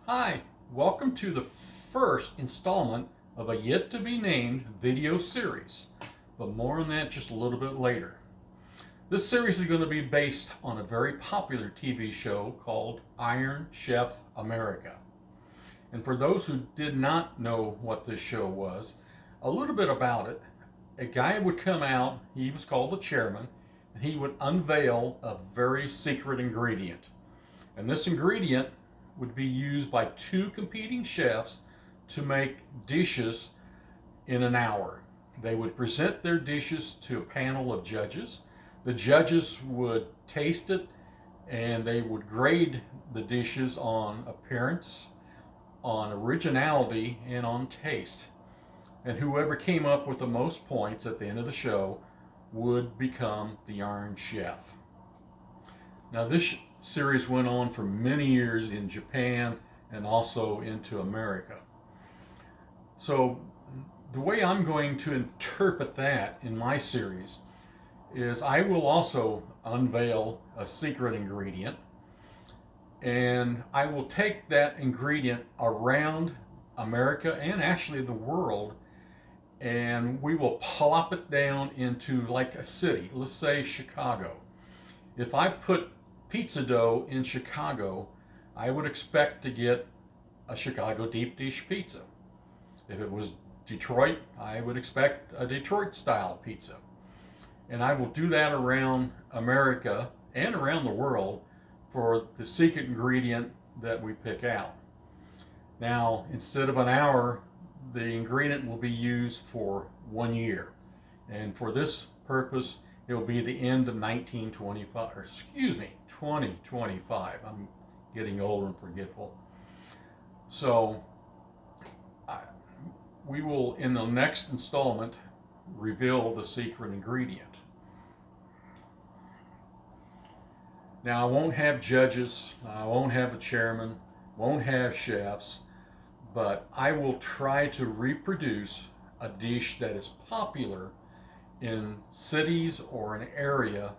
Hi, welcome to the first installment of a yet to be named video series, but more on that just a little bit later. This series is going to be based on a very popular TV show called Iron Chef America. And for those who did not know what this show was, a little bit about it. A guy would come out, he was called the chairman, and he would unveil a very secret ingredient. And this ingredient would be used by two competing chefs to make dishes in an hour. They would present their dishes to a panel of judges. The judges would taste it and they would grade the dishes on appearance, on originality, and on taste. And whoever came up with the most points at the end of the show would become the Iron Chef. Now, this series went on for many years in Japan and also into America. So, the way I'm going to interpret that in my series is I will also unveil a secret ingredient and I will take that ingredient around America and actually the world, and we will plop it down into like a city, let's say Chicago. If I put pizza dough in Chicago, I would expect to get a Chicago deep dish pizza. If it was Detroit, I would expect a Detroit style pizza. And I will do that around America and around the world for the secret ingredient that we pick out. Now, instead of an hour, the ingredient will be used for 1 year. And for this purpose, it will be the end of 1925, or excuse me, 2025. I'm getting old and forgetful. So we will, in the next installment, reveal the secret ingredient. Now, I won't have judges, I won't have a chairman, won't have chefs, but I will try to reproduce a dish that is popular in cities or an area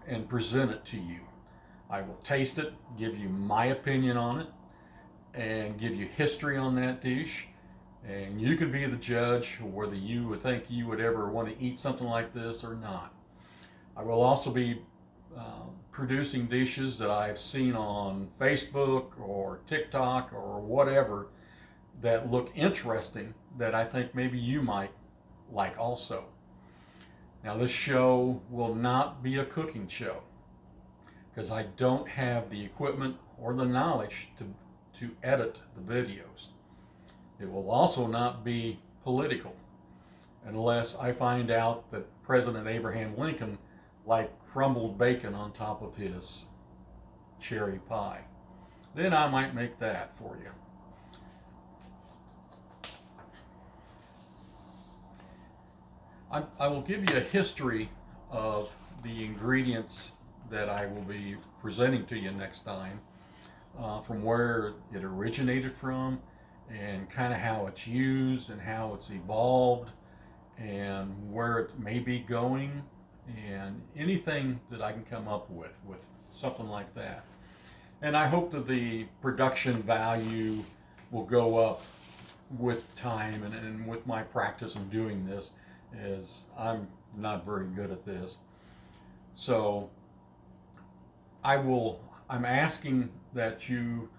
and present it to you. I will taste it, give you my opinion on it, and give you history on that dish. And you can be the judge whether you would think you would ever want to eat something like this or not. I will also be producing dishes that I've seen on Facebook or TikTok or whatever that look interesting that I think maybe you might like also. Now, this show will not be a cooking show because I don't have the equipment or the knowledge to edit the videos. It will also not be political unless I find out that President Abraham Lincoln liked crumbled bacon on top of his cherry pie. Then I might make that for you. I will give you a history of the ingredients that I will be presenting to you next time, from where it originated from, and kind of how it's used and how it's evolved and where it may be going, and anything that I can come up with something like that. And I hope that the production value will go up with time and with my practice in doing this, as I'm not very good at this. So I'm asking that you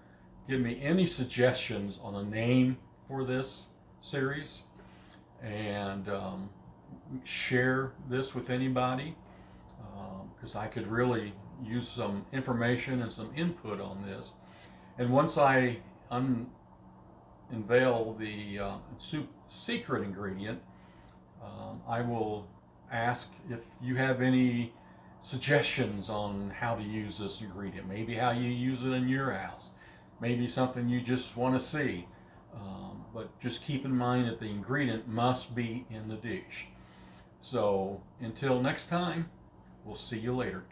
give me any suggestions on a name for this series, and share this with anybody, because I could really use some information and some input on this. And once I unveil the secret ingredient, I will ask if you have any suggestions on how to use this ingredient, maybe how you use it in your house, maybe something you just want to see. But just keep in mind that the ingredient must be in the dish. So until next time, we'll see you later.